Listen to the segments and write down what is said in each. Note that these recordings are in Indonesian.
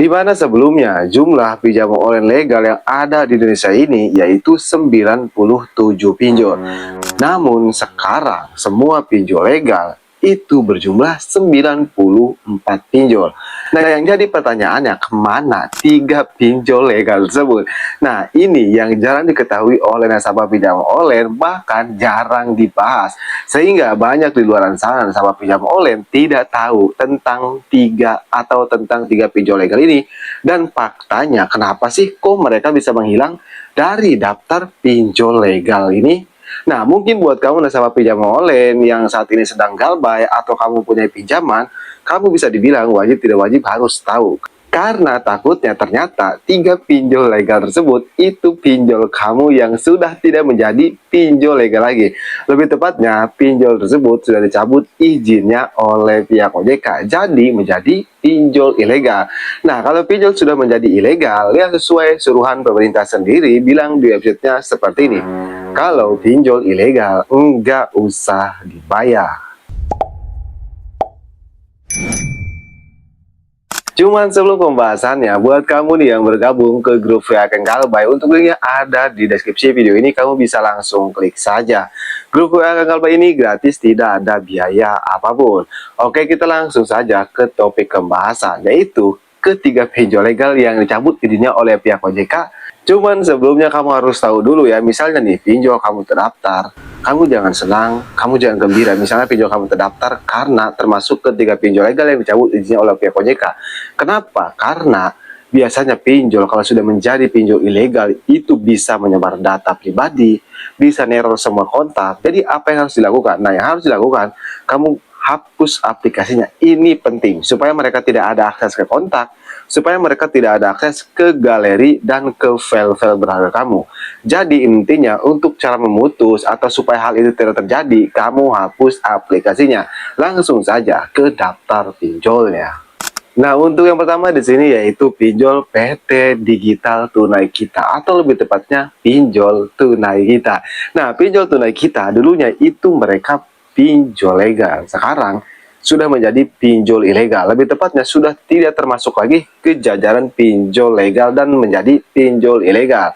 Di mana sebelumnya jumlah pinjaman online legal yang ada di Indonesia ini yaitu 97 pinjol. Namun sekarang semua pinjol legal itu berjumlah 94 pinjol. Nah, yang jadi pertanyaannya, kemana 3 pinjol legal tersebut? Nah, ini yang jarang diketahui oleh nasabah pinjaman online, bahkan jarang dibahas. Sehingga banyak di luar sana nasabah pinjaman online tidak tahu tentang tentang 3 pinjol legal ini. Dan faktanya, kenapa sih kok mereka bisa menghilang dari daftar pinjol legal ini? Nah, mungkin buat kamu nasabah pinjaman online yang saat ini sedang galbay atau kamu punya pinjaman, kamu bisa dibilang wajib tidak wajib harus tahu. Karena takutnya ternyata 3 pinjol legal tersebut itu pinjol kamu yang sudah tidak menjadi pinjol legal lagi. Lebih tepatnya, pinjol tersebut sudah dicabut izinnya oleh pihak OJK, jadi menjadi pinjol ilegal. Nah, kalau pinjol sudah menjadi ilegal, ya sesuai suruhan pemerintah sendiri bilang di websitenya seperti ini. Kalau pinjol ilegal, enggak usah dibayar. Cuman sebelum pembahasannya, buat kamu nih yang bergabung ke grup WA Kang Galbay, untuk linknya ada di deskripsi video ini, kamu bisa langsung klik saja. Grup WA Kang Galbay ini gratis, tidak ada biaya apapun. Oke, kita langsung saja ke topik pembahasan, yaitu ketiga pinjol legal yang dicabut izinnya oleh pihak OJK. Cuman sebelumnya kamu harus tahu dulu ya, misalnya nih pinjol kamu terdaftar, kamu jangan senang, kamu jangan gembira. Misalnya pinjol kamu terdaftar karena termasuk ketiga pinjol legal yang dicabut izinnya oleh pihak OJK. Kenapa? Karena biasanya pinjol kalau sudah menjadi pinjol ilegal itu bisa menyebar data pribadi, bisa neror semua kontak. Jadi apa yang harus dilakukan? Nah, yang harus dilakukan, kamu hapus aplikasinya. Ini penting supaya mereka tidak ada akses ke kontak, supaya mereka tidak ada akses ke galeri dan ke file-file berharga kamu. Jadi intinya untuk cara memutus atau supaya hal itu tidak terjadi, kamu hapus aplikasinya. Langsung saja ke daftar pinjolnya. Nah, untuk yang pertama di sini yaitu pinjol PT Digital Tunai Kita, atau lebih tepatnya pinjol tunai kita. Nah, pinjol tunai kita dulunya itu mereka pinjol legal. Sekarang sudah menjadi pinjol ilegal. Lebih tepatnya sudah tidak termasuk lagi ke jajaran pinjol legal dan menjadi pinjol ilegal.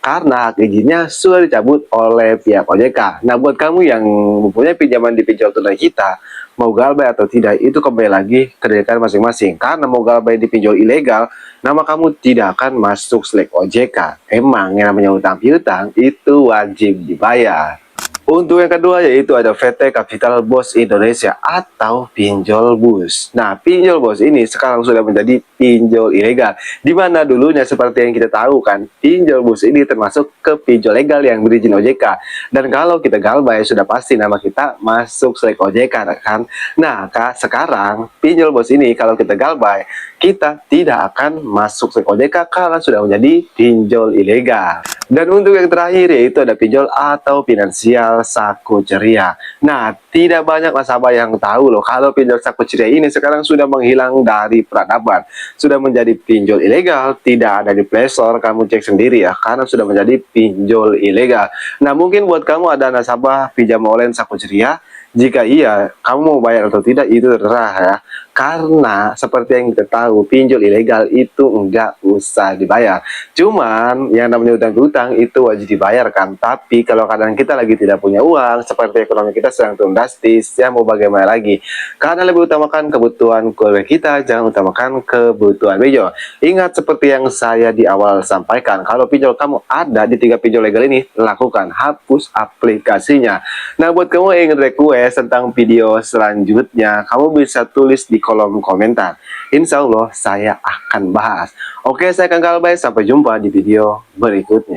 Karena hak izinnya sudah dicabut oleh pihak OJK. Nah, buat kamu yang mempunyai pinjaman di pinjol tunai kita, mau galbay atau tidak, itu kembali lagi ke diri kalian masing-masing. Karena mau galbay di pinjol ilegal, nama kamu tidak akan masuk selek OJK. Emang yang namanya utang piutang itu wajib dibayar. Untuk yang kedua yaitu ada PT Capital Bos Indonesia atau pinjol bus. Nah, pinjol bos ini sekarang sudah menjadi pinjol ilegal. Di mana dulunya seperti yang kita tahu kan, pinjol bus ini termasuk ke pinjol legal yang berizin OJK. Dan kalau kita galbay sudah pasti nama kita masuk selek OJK kan. Nah, sekarang pinjol bos ini kalau kita galbay, kita tidak akan masuk selek OJK karena sudah menjadi pinjol ilegal. Dan untuk yang terakhir yaitu ada pinjol atau finansial saku ceria. Nah, tidak banyak nasabah yang tahu loh kalau pinjol saku ceria ini sekarang sudah menghilang dari peradaban. Sudah menjadi pinjol ilegal, tidak ada di Play Store, kamu cek sendiri ya, karena sudah menjadi pinjol ilegal. Nah, mungkin buat kamu ada nasabah pinjam online saku ceria, jika iya, kamu mau bayar atau tidak itu terserah ya. Karena seperti yang kita tahu, pinjol ilegal itu enggak usah dibayar. Cuman yang namanya utang-utang itu wajib dibayarkan. Tapi kalau kadang kita lagi tidak punya uang, seperti ekonomi kita sedang turun drastis, ya mau bagaimana lagi. Karena lebih utamakan kebutuhan keluarga kita, jangan utamakan kebutuhan pinjol. Ingat seperti yang saya di awal sampaikan, kalau pinjol kamu ada di 3 pinjol legal ini, lakukan hapus aplikasinya. Nah, buat kamu yang ingin request tentang video selanjutnya, kamu bisa tulis di kolom komentar. Insya Allah saya akan bahas. Oke, saya Kang Galbay, sampai jumpa di video berikutnya.